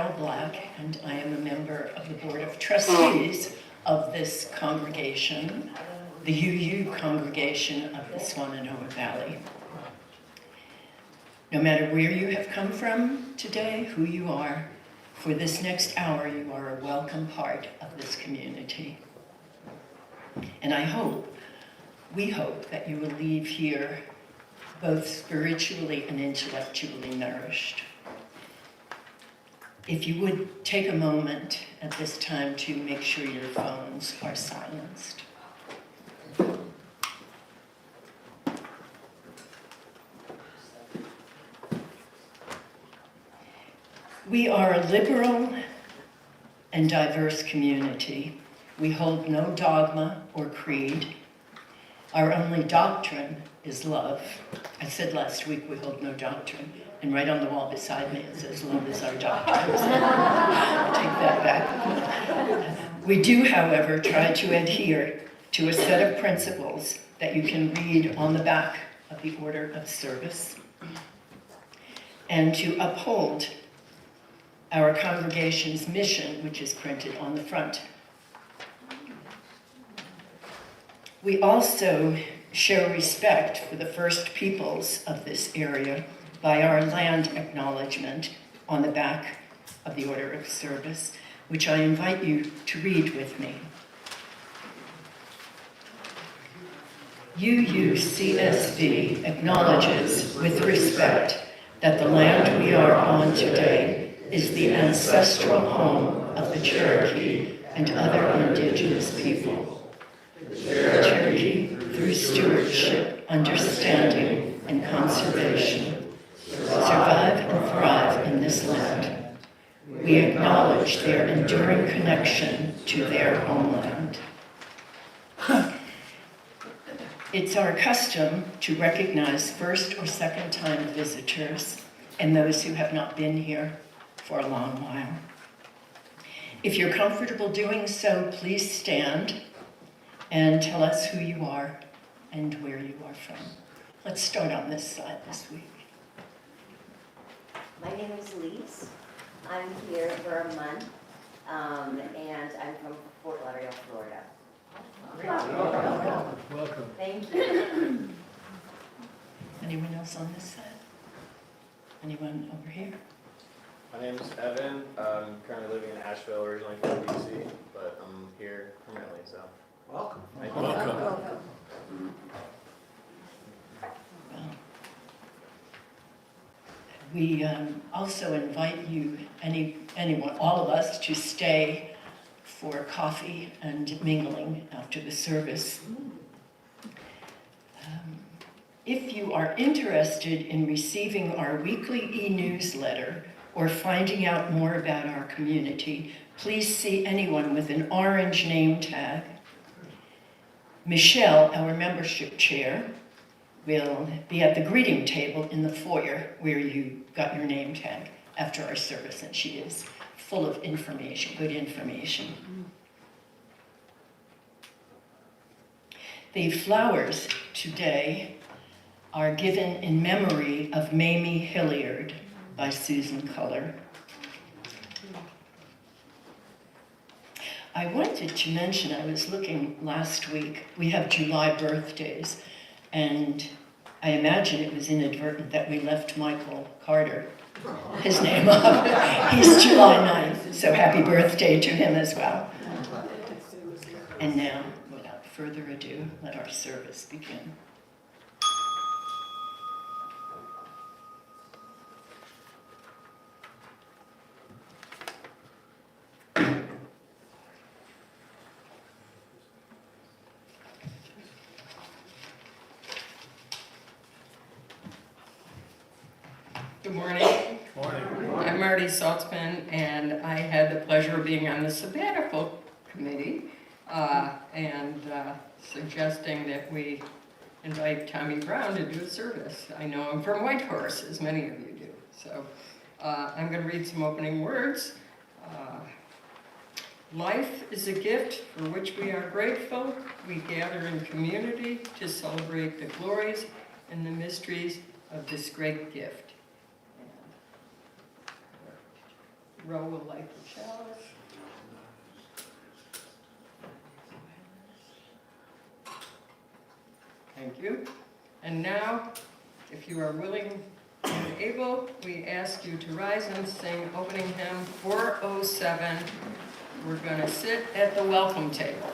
Carol Black, and I am a member of the Board of Trustees of this congregation, the UU congregation of the Shenandoah Valley. No matter where you have come from today, who you are, for this next hour, you are a welcome part of this community. And we hope that you will leave here both spiritually and intellectually nourished. If you would take a moment at this time to make sure your phones are silenced. We are a liberal and diverse community. We hold no dogma or creed. Our only doctrine is love. I said last week we hold no doctrine, and right on the wall beside me it says love is our doctrine. So I'll take that back. We do, however, try to adhere to a set of principles that you can read on the back of the order of service, and to uphold our congregation's mission, which is printed on the front. We also show respect for the first peoples of this area by our land acknowledgement on the back of the order of service, which I invite you to read with me. UUCSV acknowledges with respect that the land we are on today is the ancestral home of the Cherokee and other indigenous people. The Cherokee, through stewardship, understanding, and conservation, survive and thrive in this land. We acknowledge their enduring connection to their homeland. It's our custom to recognize first or second time visitors and those who have not been here for a long while. If you're comfortable doing so, please stand and tell us who you are and where you are from. Let's start on this side this week. My name is Lise. I'm here for a month, and I'm from Fort Lauderdale, Florida. Welcome. Thank you. Anyone else on this side? Anyone over here? My name is Evan. I'm currently living in Asheville, originally from DC, but I'm here permanently, so. Welcome. Thank you. Well, we also invite you, anyone, all of us, to stay for coffee and mingling after the service. If you are interested in receiving our weekly e-newsletter or finding out more about our community, please see anyone with an orange name tag. Michelle, our membership chair, will be at the greeting table in the foyer where you got your name tag after our service, and she is full of information, good information. The flowers today are given in memory of Mamie Hilliard by Susan Culler. I wanted to mention, I was looking last week, we have July birthdays, and I imagine it was inadvertent that we left Michael Carter, his name up. He's July 9th, so happy birthday to him as well. And now, without further ado, let our service begin. Good morning. Morning. I'm Marty Saltzman, and I had the pleasure of being on the sabbatical committee and suggesting that we invite Tommy Brown to do a service. I know him from Whitehorse, as many of you do. So I'm going to read some opening words. Life is a gift for which we are grateful. We gather in community to celebrate the glories and the mysteries of this great gift. Row will light the chalice. Thank you. And now, if you are willing and able, we ask you to rise and sing opening hymn 407. We're going to sit at the welcome table.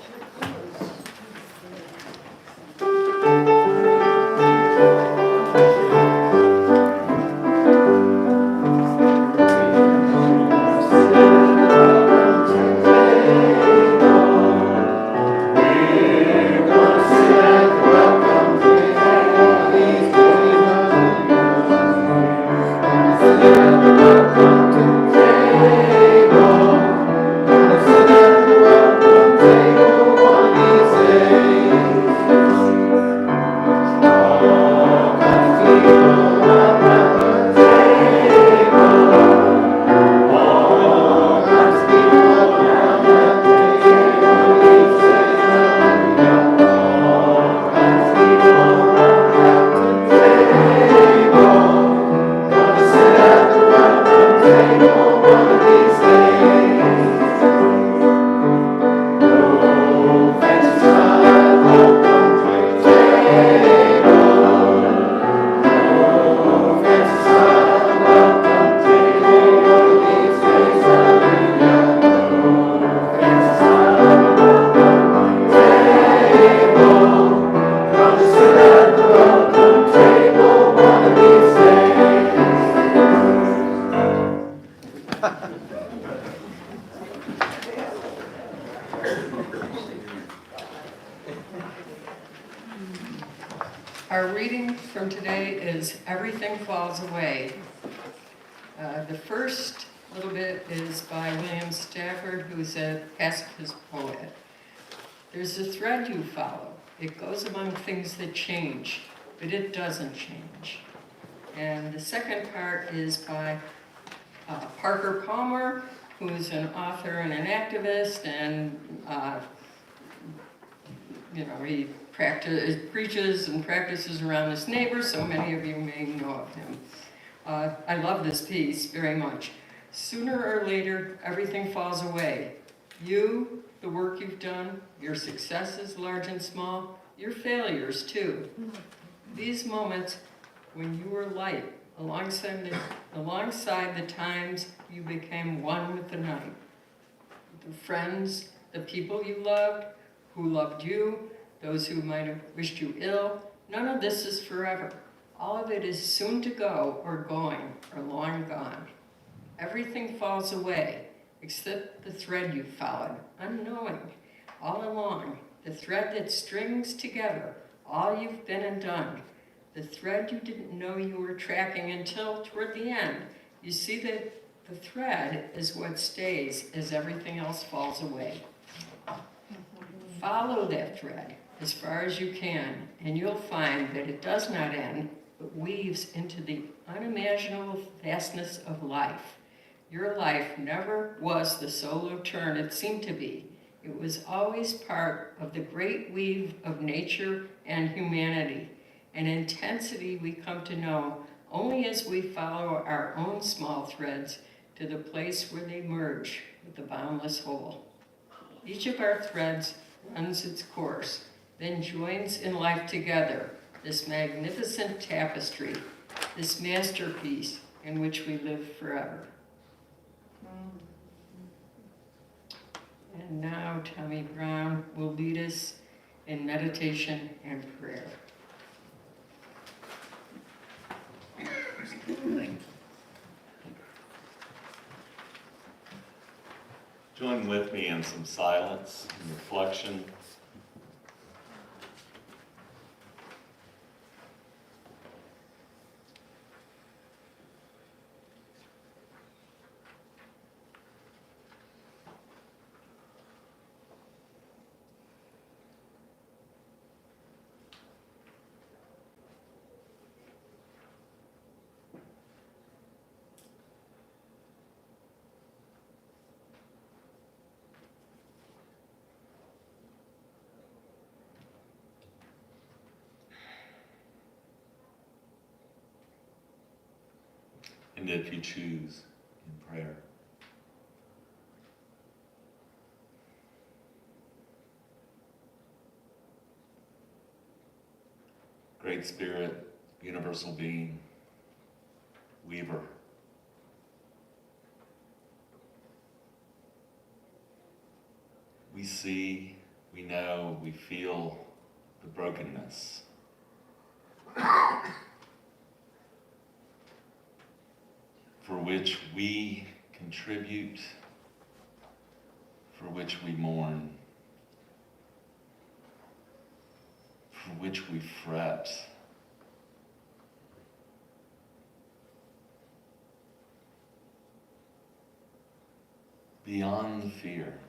Our reading from today is Everything Falls Away. The first little bit is by William Stafford, who's a pacifist poet. There's a thread you follow. It goes among things that change, but it doesn't change. And the second part is by Parker Palmer, who's an author and an activist, and he preaches and practices around his neighbors, so many of you may know of him. I love this piece very much. Sooner or later, everything falls away. You, the work you've done, your successes, large and small, your failures too. These moments when you were light, alongside the times you became one with the night. The friends, the people you loved, who loved you, those who might have wished you ill, none of this is forever. All of it is soon to go or going or long gone. Everything falls away except the thread you followed, unknowing, all along, the thread that strings together all you've been and done, the thread you didn't know you were tracking until toward the end. You see that the thread is what stays as everything else falls away. Follow that thread as far as you can, and you'll find that it does not end, but weaves into the unimaginable vastness of life. Your life never was the solo turn it seemed to be. It was always part of the great weave of nature and humanity, an intensity we come to know only as we follow our own small threads to the place where they merge with the boundless whole. Each of our threads runs its course, then joins in life together, this magnificent tapestry, this masterpiece in which we live forever. And now Tommy Brown will lead us in meditation and prayer. Join with me in some silence and reflection. And if you choose, in prayer. Great Spirit, universal being, weaver. We see, we know, we feel the brokenness. For which we contribute, for which we mourn, for which we fret. Beyond the fear,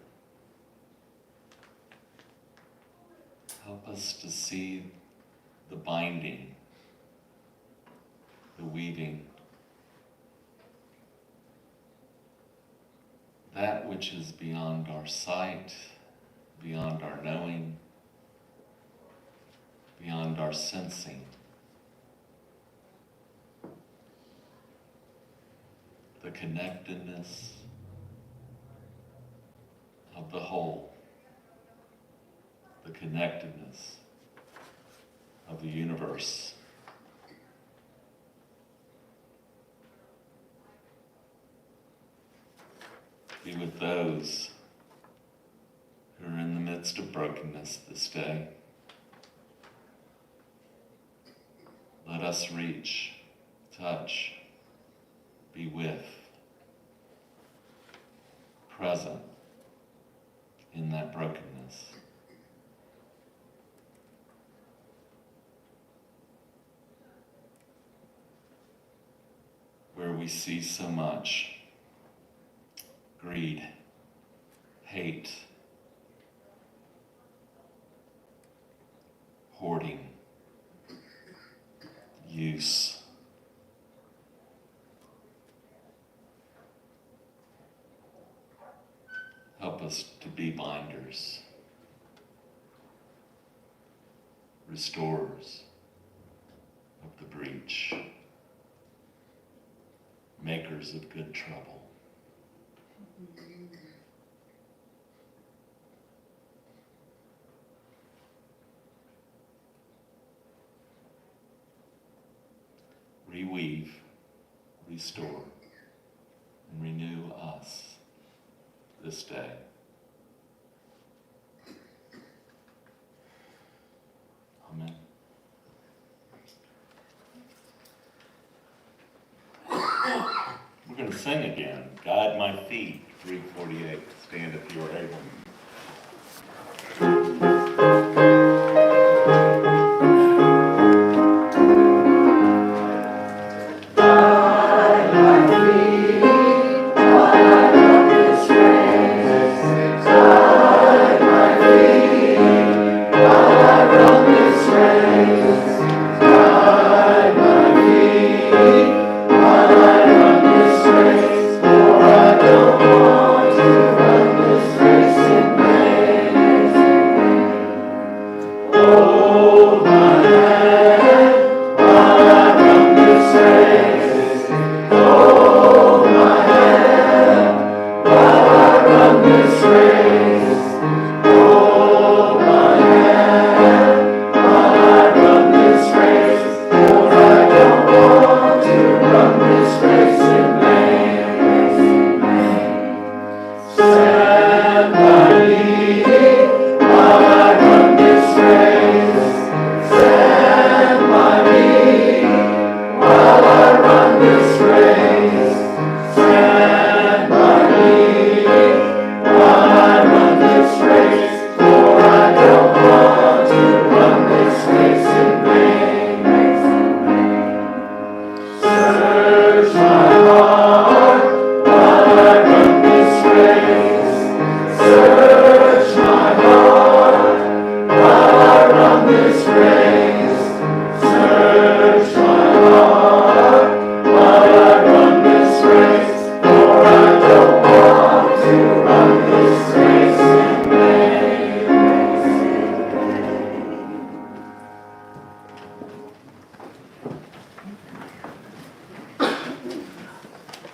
help us to see the binding, the weaving, that which is beyond our sight, beyond our knowing, beyond our sensing. The connectedness of the whole, the connectedness of the universe. Be with those who are in the midst of brokenness this day. Let us reach, touch, be with, present in that brokenness. Where we see so much greed, hate, hoarding, use. Help us to be binders, restorers of the breach, makers of good trouble. Reweave, restore, and renew us this day. Amen. We're going to sing again. Guide my feet, 348. Stand if you are able.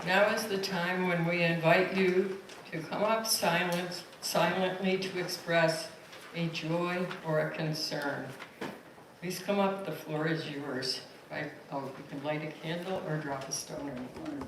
Now is the time when we invite you to come up silently to express a joy or a concern. please come up. The floor is yours. You can light a candle or drop a stone in the water.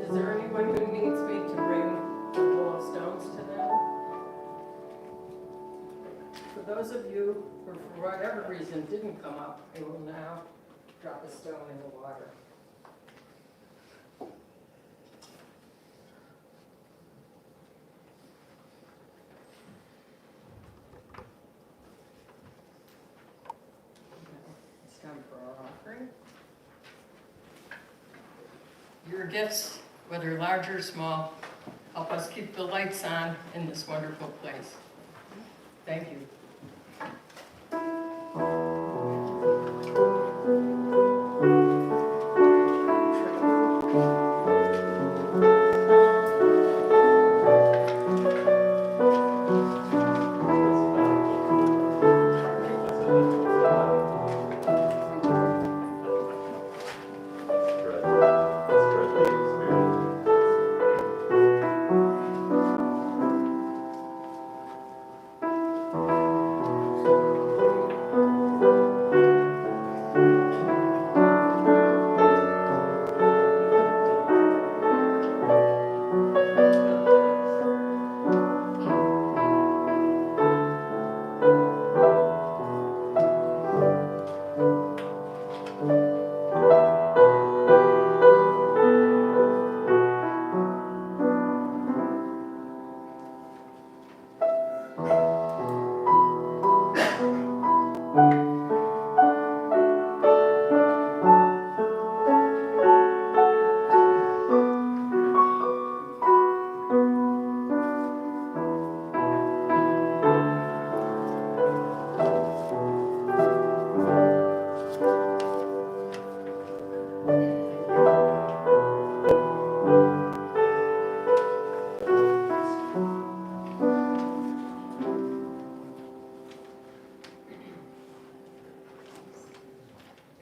Is there anyone who needs me to bring a bowl of stones to them? For those of you who, for whatever reason, didn't come up, I will now drop a stone in the water. It's time for our offering. Your gifts, whether large or small, help us keep the lights on in this wonderful place. Thank you.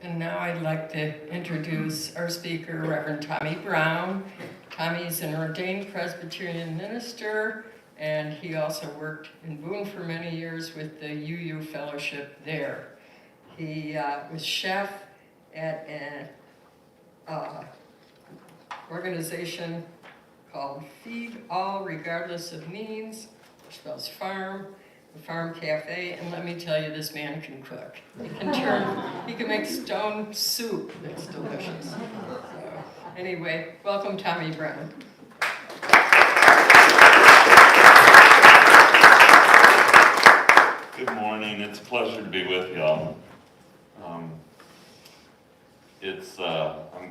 And now I'd like to introduce our speaker, Reverend Tommy Brown. Tommy's an ordained Presbyterian minister, and he also worked in Boone for many years with the UU Fellowship there. He was chef at an organization called Feed All Regardless of Means, which spells F.A.R.M, the F.A.R.M Café, and let me tell you, this man can cook. He can make stone soup that's delicious. So, Anyway, welcome Tommy Brown. Good morning. It's a pleasure to be with y'all. I'm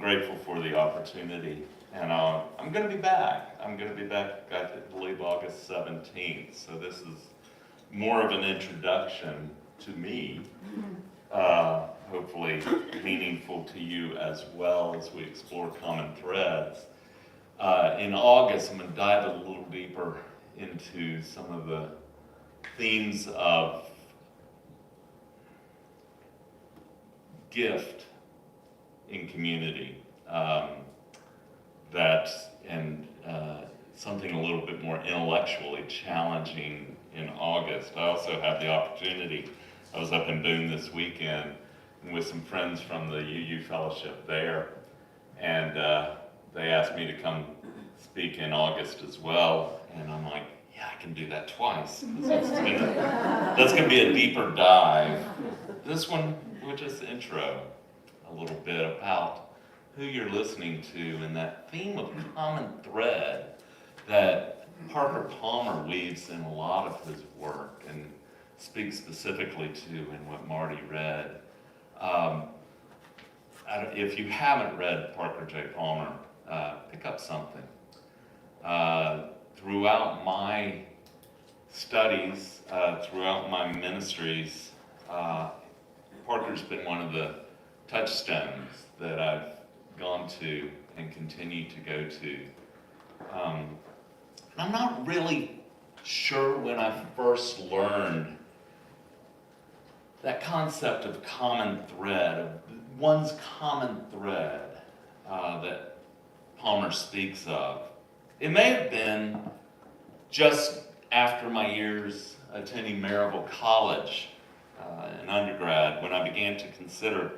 grateful for the opportunity, and I'm going to be back. I believe, August 17th. So this is more of an introduction to me, hopefully meaningful to you as well as we explore common threads. In August, I'm going to dive a little deeper into some of the themes of gift in community, something a little bit more intellectually challenging in August. I also had the opportunity, I was up in Boone this weekend with some friends from the UU Fellowship there, and they asked me to come speak in August as well, and I'm like, yeah, I can do that twice. That's gonna be a deeper dive. This one, we'll just intro a little bit about who you're listening to and that theme of common thread that Parker Palmer weaves in a lot of his work and speaks specifically to in what Marty read. If you haven't read Parker J. Palmer, pick up something. Throughout my studies, throughout my ministries, Parker's been one of the touchstones that I've gone to and continue to go to. I'm not really sure when I first learned that concept of common thread, of one's common thread that Palmer speaks of. It may have been just after my years attending Maryville College in undergrad when I began to consider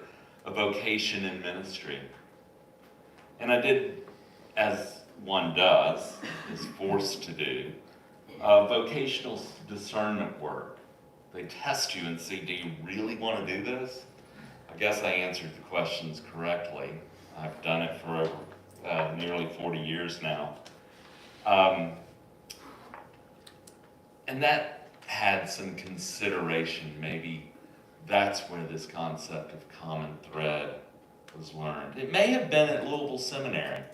a vocation in ministry. And I did, as one does, is forced to do, vocational discernment work. They test you and see, do you really want to do this? I guess I answered the questions correctly. I've done it for nearly 40 years now. And that had some consideration. Maybe that's where this concept of common thread was learned. It may have been at Louisville Seminary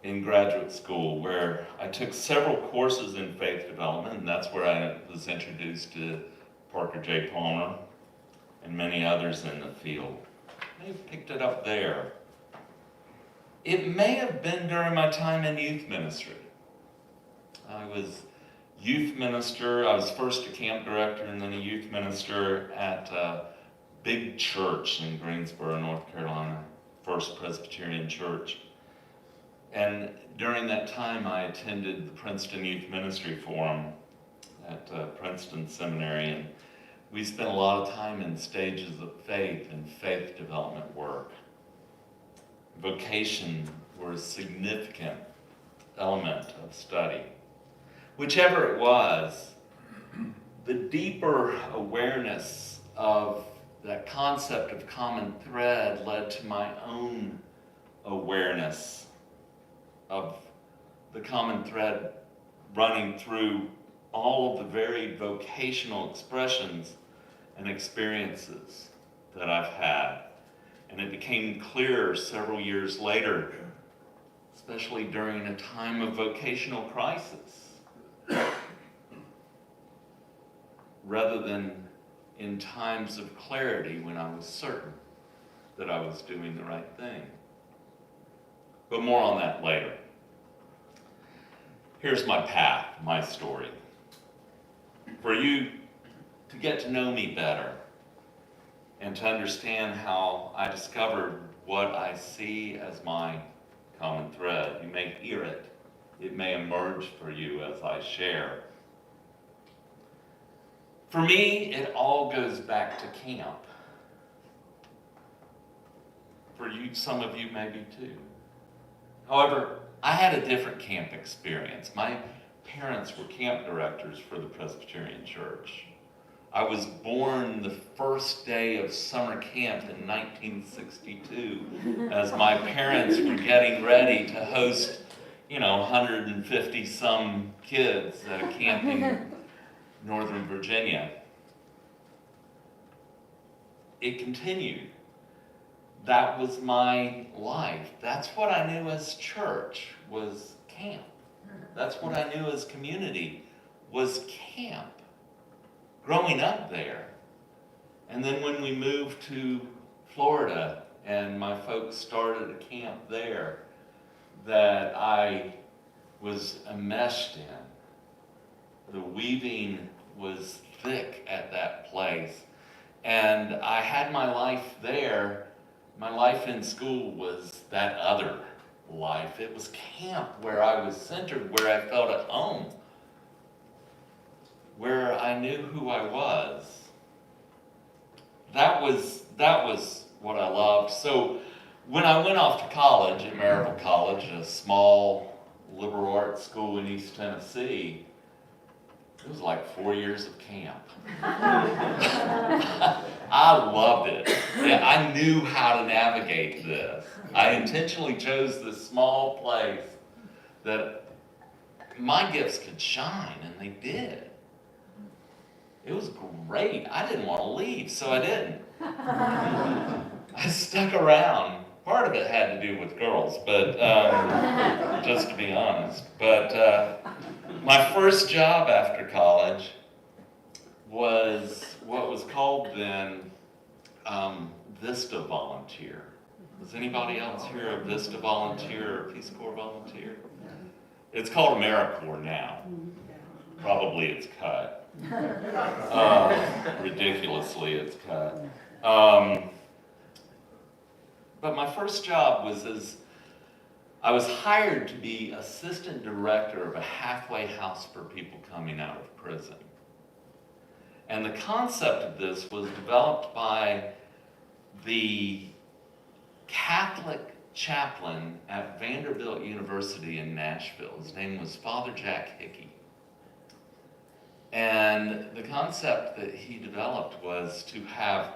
in graduate school, where I took several courses in faith development, and that's where I was introduced to Parker J. Palmer and many others in the field. I may have picked it up there. It may have been during my time in youth ministry. I was youth minister. I was first a camp director and then a youth minister at a big church in Greensboro, North Carolina, First Presbyterian Church. And during that time, I attended the Princeton Youth Ministry Forum at Princeton Seminary, and we spent a lot of time in stages of faith and faith development work. Vocation were a significant element of study. Whichever it was, the deeper awareness of that concept of common thread led to my own awareness of the common thread running through all of the varied vocational expressions and experiences that I've had. And it became clearer several years later, especially during a time of vocational crisis, rather than in times of clarity when I was certain that I was doing the right thing. But more on that later. Here's my path, my story. For you to get to know me better and to understand how I discovered what I see as my common thread. You may hear it. It may emerge for you as I share. For me, it all goes back to camp. For you, some of you maybe too. However, I had a different camp experience. My parents were camp directors for the Presbyterian Church. I was born the first day of summer camp in 1962 as my parents were getting ready to host, 150 some kids at a camp in Northern Virginia. It continued. That was my life. That's what I knew as church, was camp. That's what I knew as community, was camp. Growing up there. And then when we moved to Florida and my folks started a camp there that I was enmeshed in, the weaving was thick at that place. And I had my life there. My life in school was that other life. It was camp where I was centered, where I felt at home, where I knew who I was. That was what I loved. So when I went off to college at Maryville College, a small liberal arts school in East Tennessee, it was like 4 years of camp. I loved it. Yeah, I knew how to navigate this. I intentionally chose this small place that my gifts could shine, and they did. It was great. I didn't want to leave, so I didn't. I stuck around. Part of it had to do with girls, but just to be honest. But my first job after college was what was called then Vista Volunteer. Was anybody else here a Vista Volunteer or Peace Corps volunteer? It's called AmeriCorps now. Probably it's cut. Ridiculously it's cut. But my first job was I was hired to be assistant director of a halfway house for people coming out of prison. And the concept of this was developed by the Catholic chaplain at Vanderbilt University in Nashville. His name was Father Jack Hickey. And the concept that he developed was to have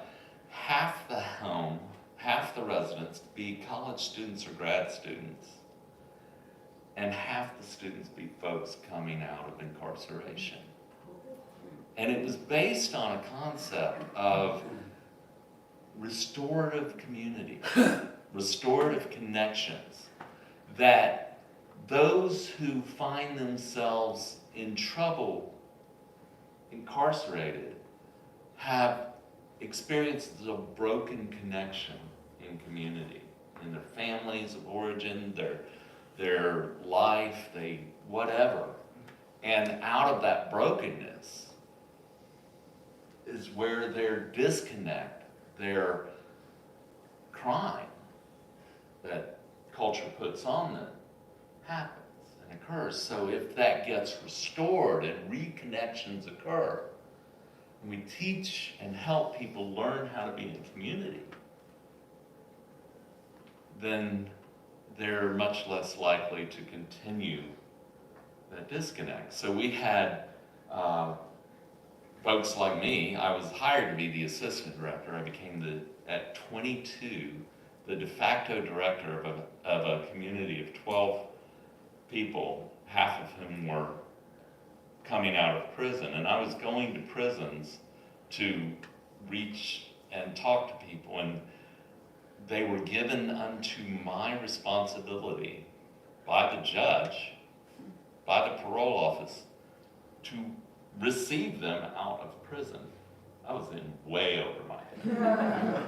half the home, half the residents be college students or grad students, and half the students be folks coming out of incarceration. And it was based on a concept of restorative community, restorative connections, that those who find themselves in trouble, incarcerated, have experiences of broken connection in community, in their families of origin, their life, whatever. And out of that brokenness is where their disconnect, their crime that culture puts on them happens and occurs. So if that gets restored and reconnections occur, and we teach and help people learn how to be in community, then they're much less likely to continue that disconnect. So we had folks like me. I was hired to be the assistant director. I became at 22, the de facto director of a community of 12 people, half of whom were coming out of prison. And I was going to prisons to reach and talk to people, and they were given unto my responsibility by the judge, by the parole office, to receive them out of prison. I was in way over my head.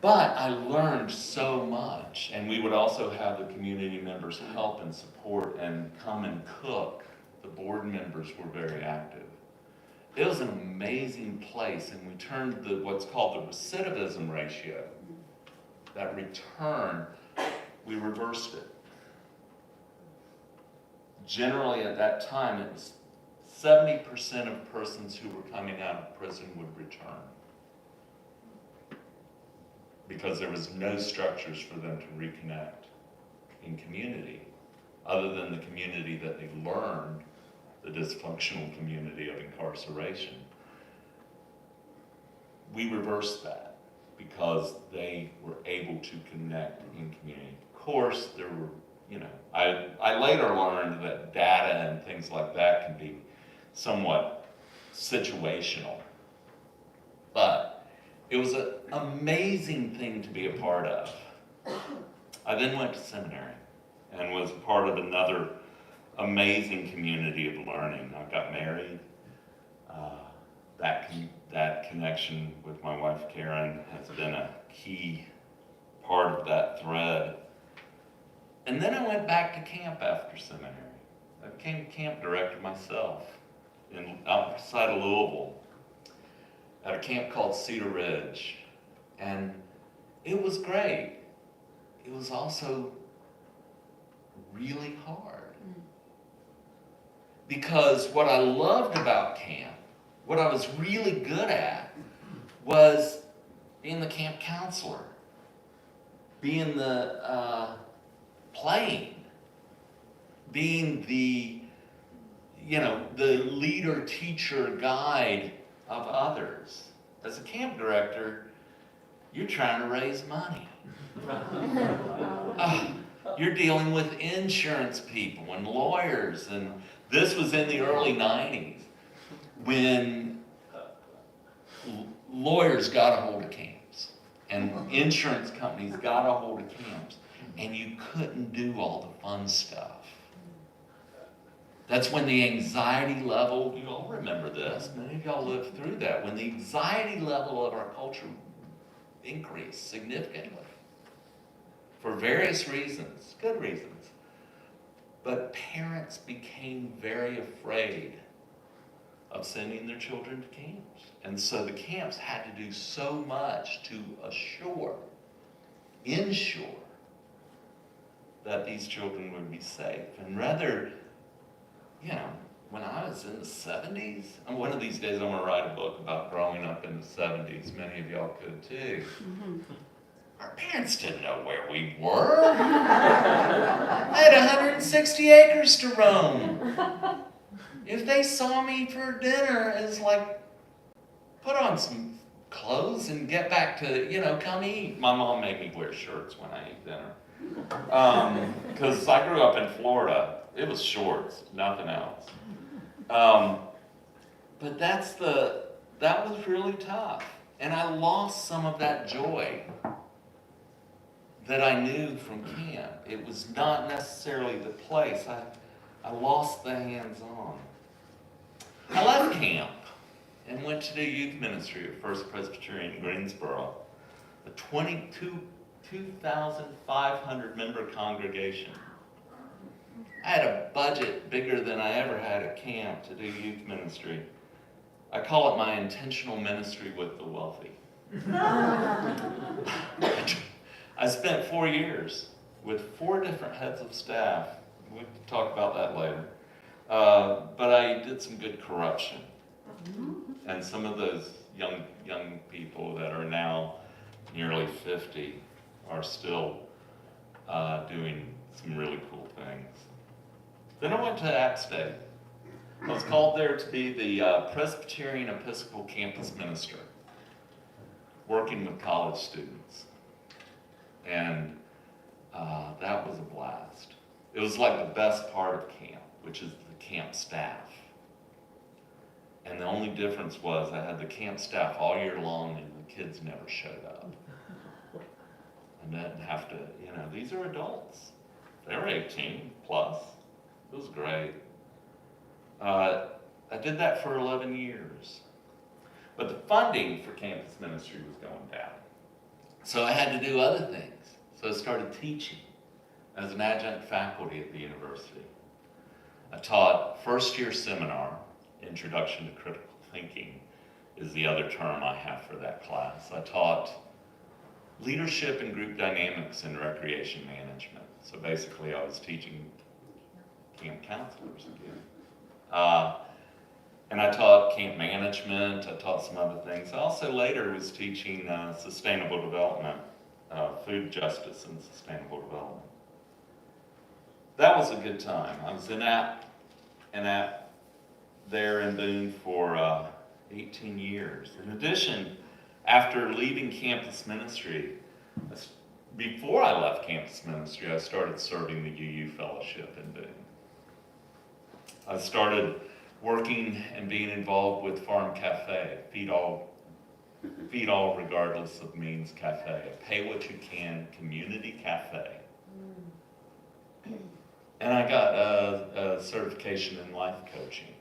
But I learned so much, and we would also have the community members help and support and come and cook. The board members were very active. It was an amazing place, and we turned what's called the recidivism ratio, that return, we reversed it. Generally at that time, it was 70% of persons who were coming out of prison would return, because there was no structures for them to reconnect in community, other than the community that they learned, the dysfunctional community of incarceration. we reversed that because they were able to connect in community. Of course, there were, I later learned that data and things like that can be somewhat situational. But it was an amazing thing to be a part of. I then went to seminary and was part of another amazing community of learning. I got married. That connection with my wife Karen has been a key part of that thread. And then I went back to camp after seminary. I became camp director myself outside of Louisville at a camp called Cedar Ridge. And it was great. It was also really hard. Because what I loved about camp, what I was really good at, was being the camp counselor, being the playing, being the leader, teacher, guide of others. As a camp director, you're trying to raise money. You're dealing with insurance people and lawyers, and this was in the early 90s when lawyers got a hold of camps and insurance companies got a hold of camps, and you couldn't do all the fun stuff. That's when the anxiety level, you all remember this, many of y'all lived through that, when the anxiety level of our culture increased significantly for various reasons, good reasons. But parents became very afraid of sending their children to camps. And so the camps had to do so much to ensure that these children would be safe. And rather, when I was in the 70s, and one of these days I'm gonna write a book about growing up in the 70s. Many of y'all could too. Our parents didn't know where we were. I had 160 acres to roam. If they saw me for dinner, it's like, put on some clothes and get back to, come eat. My mom made me wear shirts when I ate dinner. Because I grew up in Florida. It was shorts, nothing else. But that was really tough. And I lost some of that joy that I knew from camp. It was not necessarily the place. I lost the hands-on. I left camp and went to do youth ministry at First Presbyterian in Greensboro, a 2,500 member congregation. I had a budget bigger than I ever had at camp to do youth ministry. I call it my intentional ministry with the wealthy. I spent 4 years with 4 different heads of staff. We can talk about that later. But I did some good corruption. And some of those young people that are now nearly 50 are still doing some really cool things. Then I went to App State. I was called there to be the Presbyterian Episcopal Campus Minister, working with college students. And that was a blast. It was like the best part of camp, which is the camp staff. And the only difference was I had the camp staff all year long and the kids never showed up. And didn't have to, these are adults. They were 18 plus. It was great. I did that for 11 years. But the funding for campus ministry was going down. So I had to do other things. So I started teaching as an adjunct faculty at the university. I taught first-year seminar, Introduction to Critical Thinking is the other term I have for that class. I taught leadership and group dynamics in recreation management. So basically I was teaching camp counselors again. And I taught camp management, I taught some other things. I also later was teaching sustainable development, food justice and sustainable development. That was a good time. I was in App there in Boone for 18 years. In addition, after leaving campus ministry, before I left campus ministry, I started serving the UU Fellowship in Boone. I started working and being involved with F.A.R.M Café, feed all regardless of means Café, a pay what you can community cafe. And I got a certification in life coaching,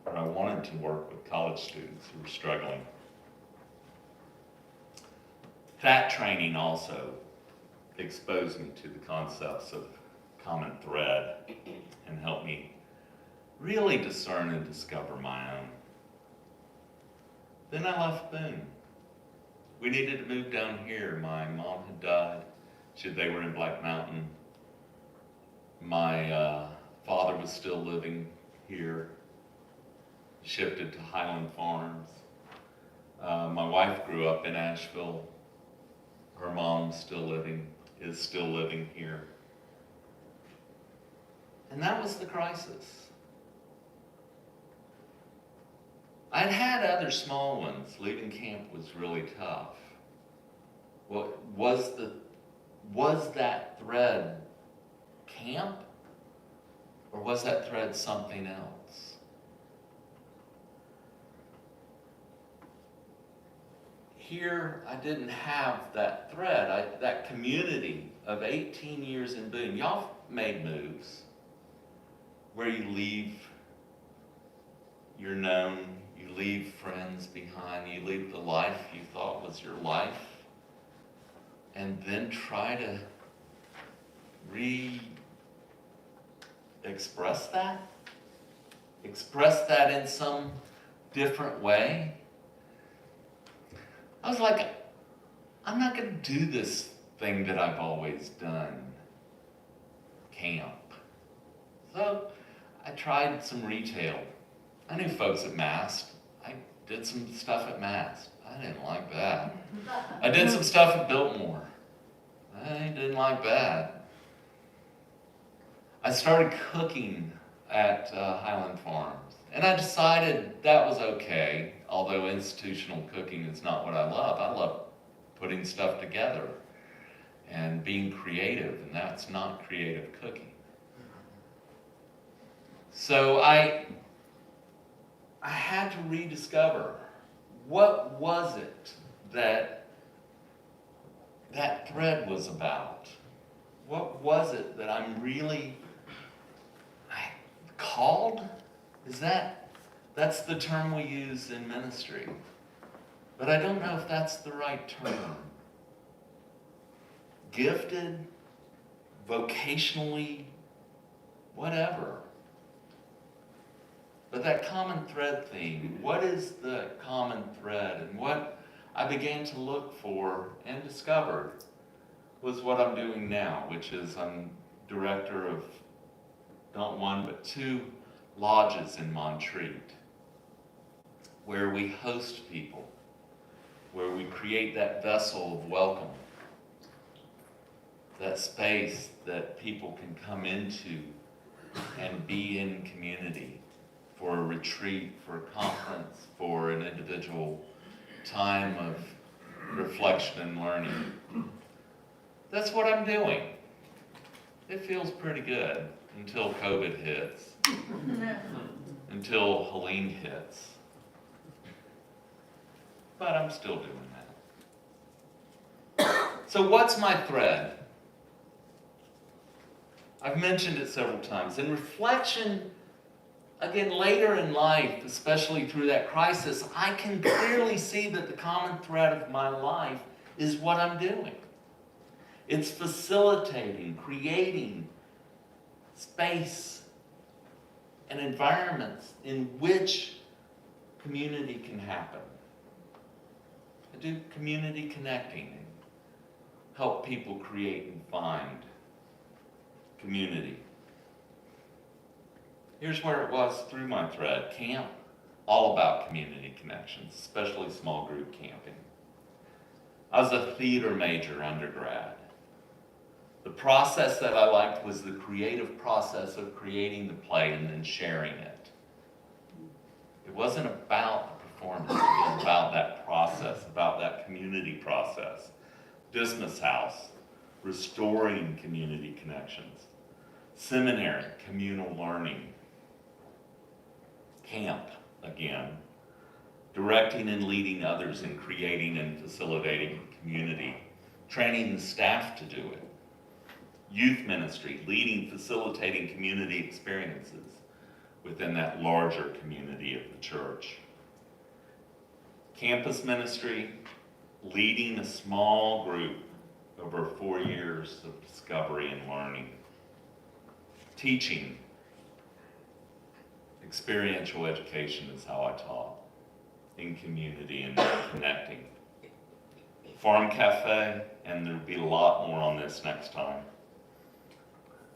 where I wanted to work with college students who were struggling. That training also exposed me to the concepts of common thread and helped me really discern and discover my own. Then I left Boone. We needed to move down here. My mom had died. They were in Black Mountain. My father was still living here. Shifted to Highland Farms. My wife grew up in Asheville. Her mom's is still living here. And that was the crisis. I'd had other small ones. Leaving camp was really tough. Was that thread camp? Or was that thread something else? Here, I didn't have that thread, that community of 18 years in Boone. Y'all made moves where you leave your known, you leave friends behind, you leave the life you thought was your life, and then try to express that in some different way. I was like, I'm not going to do this thing that I've always done, camp. So I tried some retail. I knew folks at Mast. I did some stuff at Mast. I didn't like that. I did some stuff at Biltmore. I didn't like that. I started cooking at Highland Farms. And I decided that was okay, although institutional cooking is not what I love. I love putting stuff together and being creative, and that's not creative cooking. So I had to rediscover, what was it that thread was about? What was it that I'm really called? That's the term we use in ministry. But I don't know if that's the right term. Gifted, vocationally, whatever. But that common thread theme, what is the common thread? And what I began to look for and discovered was what I'm doing now, which is I'm director of not one but 2 lodges in Montreat, where we host people, where we create that vessel of welcome, that space that people can come into and be in community for a retreat, for a conference, for an individual time of reflection and learning. That's what I'm doing. It feels pretty good until COVID hits, until Helene hits. But I'm still doing that. So what's my thread? I've mentioned it several times. In reflection, again, later in life, especially through that crisis, I can clearly see that the common thread of my life is what I'm doing. It's facilitating, creating space and environments in which community can happen. I do community connecting and help people create and find community. Here's where it was through my thread. Camp, all about community connections, especially small group camping. I was a theater major undergrad. The process that I liked was the creative process of creating the play and then sharing it. It wasn't about the performance, it was about that process. process, about that community process. Dismas House, restoring community connections. Seminary, communal learning. Camp, again, directing and leading others in creating and facilitating community. Training the staff to do it. Youth ministry, leading, facilitating community experiences within that larger community of the church. Campus ministry, leading a small group over 4 years of discovery and learning. Teaching, experiential education is how I taught, in community and connecting. F.A.R.M Café, and there'll be a lot more on this next time.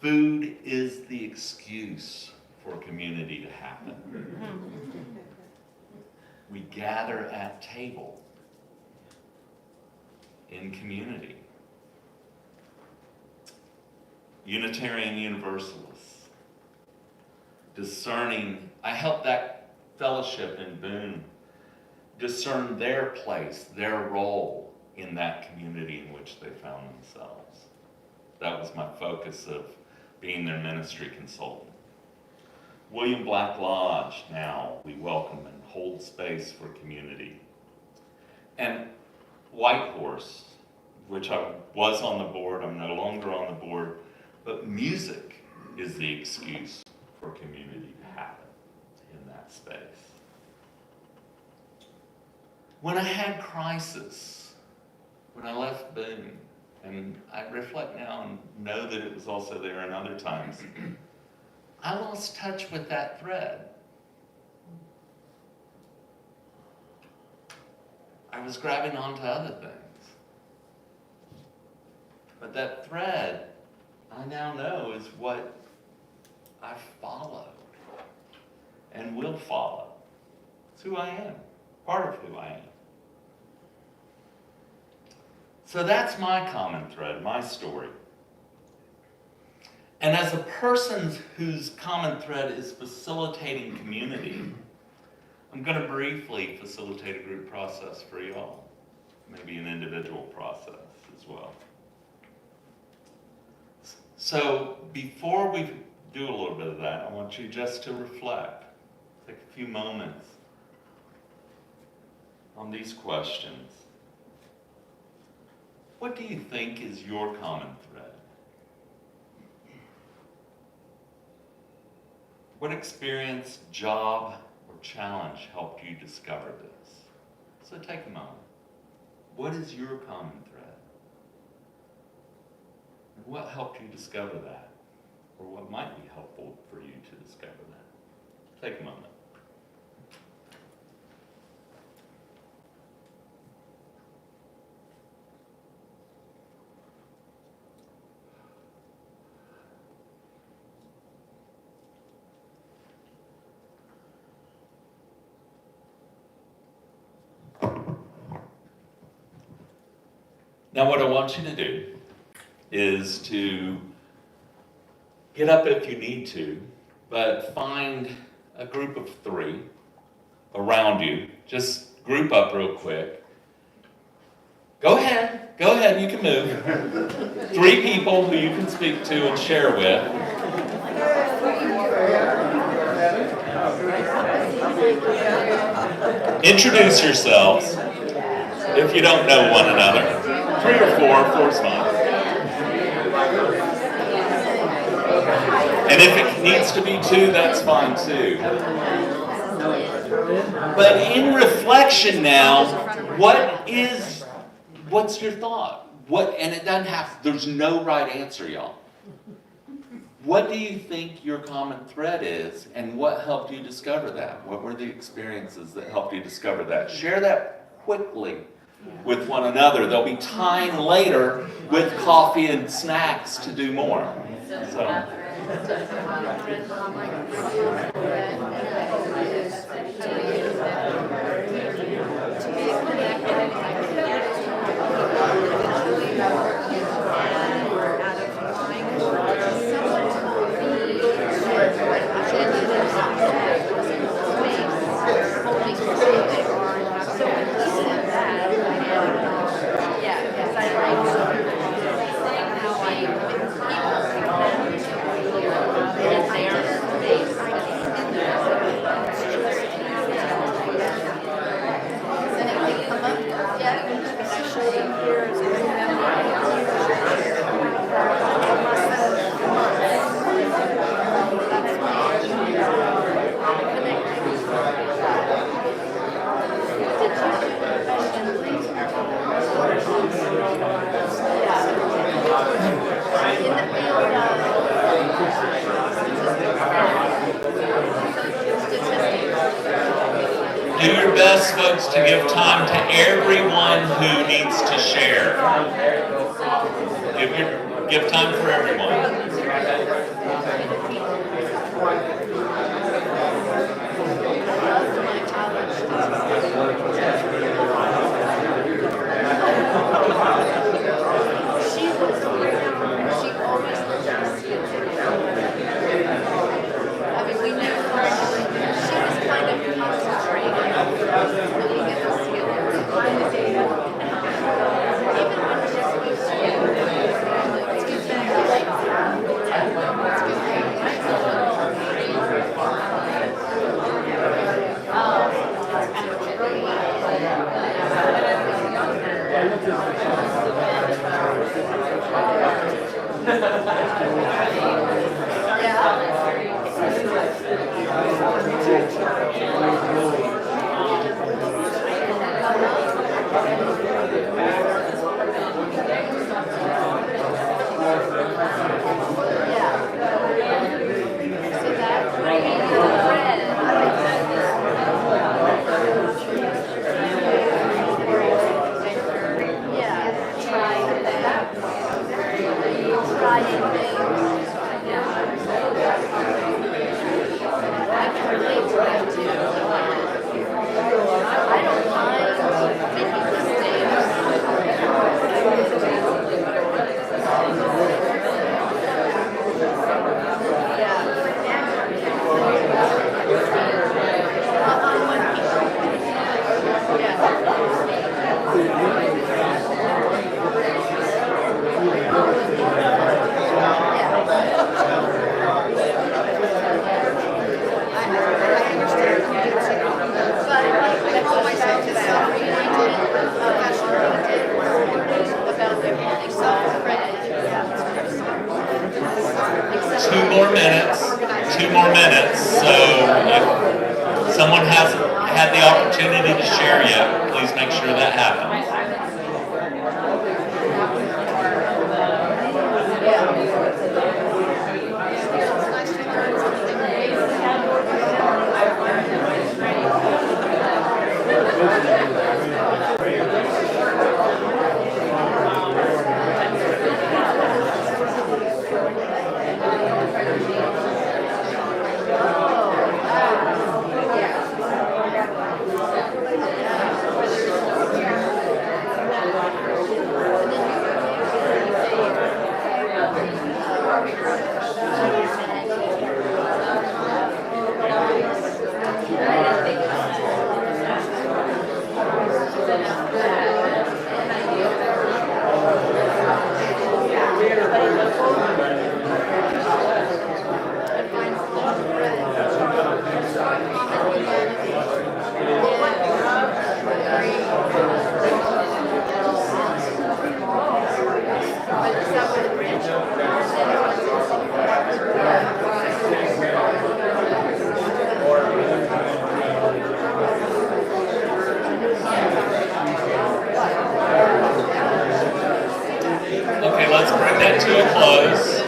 Food is the excuse for community to happen. We gather at table in community. Unitarian Universalists, discerning. I helped that fellowship in Boone discern their place, their role in that community in which they found themselves. That was my focus of being their ministry consultant. William Black Lodge, now we welcome and hold space for community. And Whitehorse, which I was on the board, I'm no longer on the board, but music is the excuse for community to happen in that space. When I had crisis, when I left Boone, and I reflect now and know that it was also there in other times, I lost touch with that thread. I was grabbing onto other things. But that thread, I now know, is what I've followed and will follow. It's who I am, part of who I am. So that's my common thread, my story. And as a person whose common thread is facilitating community, I'm going to briefly facilitate a group process for y'all, maybe an individual process as well. So before we do a little bit of that, I want you just to reflect, take a few moments on these questions. What do you think is your common thread? What experience, job, or challenge helped you discover this? So take a moment. What is your common thread? And what helped you discover that? Or what might be helpful for you to discover that? Take a moment. Now what I want you to do is to get up if you need to, but find a group of 3 around you. Just group up real quick. Go ahead, you can move. 3 people who you can speak to and share with. Introduce yourselves if you don't know one another. 3 or 4 is fine. And if it needs to be 2, that's fine too. But in reflection now, what's your thought? And it doesn't have, there's no right answer, y'all. What do you think your common thread is, and what helped you discover that? What were the experiences that helped you discover that? Share that quickly with one another. There'll be time later with coffee and snacks to do more. So. Do your best, folks, to give time to everyone who needs to share. Give time for everyone. Two more minutes, so if someone hasn't had the opportunity to share yet, please make sure that happens. Okay, let's bring that to a close.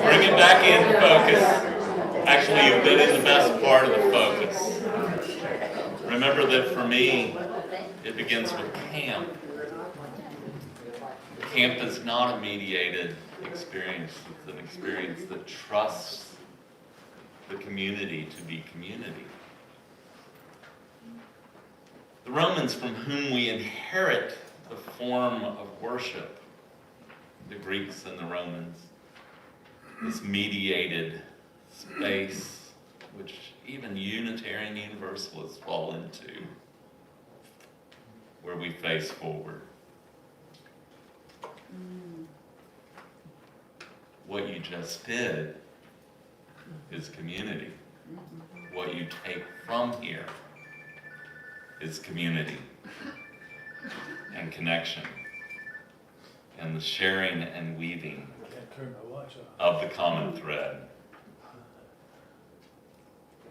Bring it back in focus. Actually, you've been in the best part of the focus. Remember that for me, it begins with camp. Camp is not a mediated experience. It's an experience that trusts the community to be community. The Romans, from whom we inherit the form of worship, the Greeks and the Romans, this mediated space which even Unitarian Universalists fall into, where we face forward. What you just did is community. What you take from here is community and connection and the sharing and weaving of the common thread.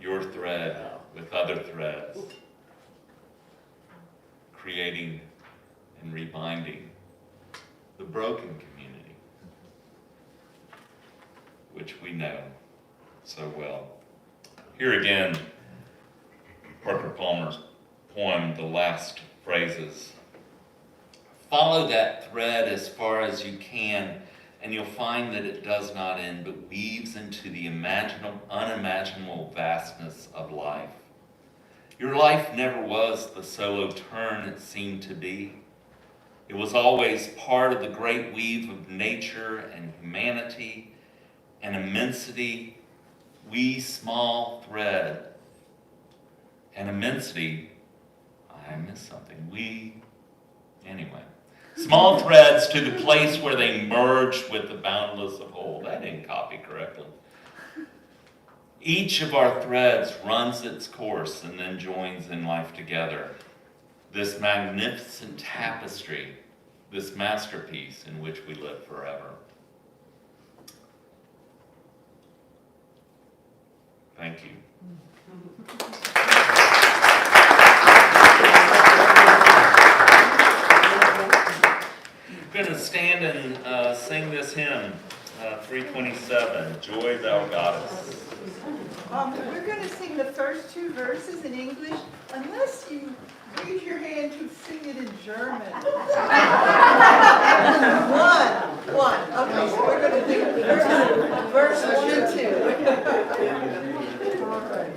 your thread with other threads, creating and rebinding the broken community, which we know so well. Here again, Parker Palmer's poem, the last phrases. Follow that thread as far as you can, and you'll find that it does not end, but weaves into the unimaginable vastness of life. Your life never was the solo turn it seemed to be. It was always part of the great weave of nature and humanity and immensity, we small thread. And immensity, I missed something, anyway. Small threads to the place where they merge with the boundless of whole. I didn't copy correctly. Each of our threads runs its course and then joins in life together. This magnificent tapestry, this masterpiece in which we live forever. Thank you. We're going to stand and sing this hymn, 327, Joy Thou Goddess. We're going to sing the first two verses in English, unless you raise your hand to sing it in German. One. Okay, so we're going to do verse 1 and 2. All right.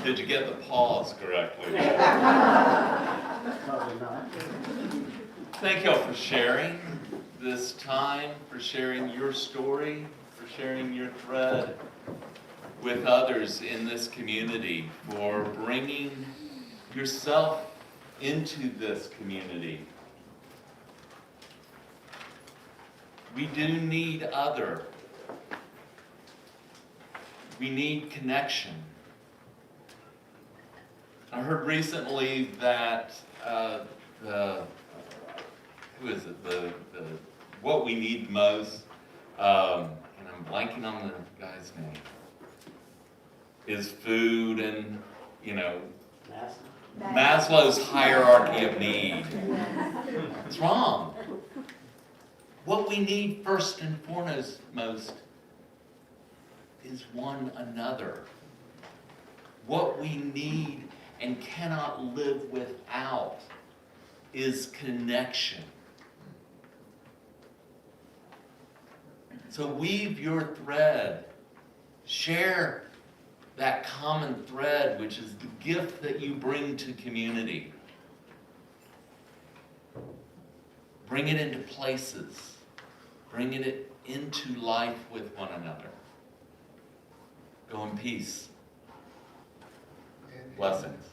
Did you get the pause correctly? Thank y'all for sharing this time, for sharing your story, for sharing your thread with others in this community, for bringing yourself into this community. We do need other. We need connection. I heard recently that what we need most, and I'm blanking on the guy's name, is food and, Maslow's hierarchy of need. It's wrong. What we need first and foremost is one another. What we need and cannot live without is connection. So weave your thread. Share that common thread, which is the gift that you bring to community. Bring it into places. Bring it into life with one another. Go in peace. Blessings.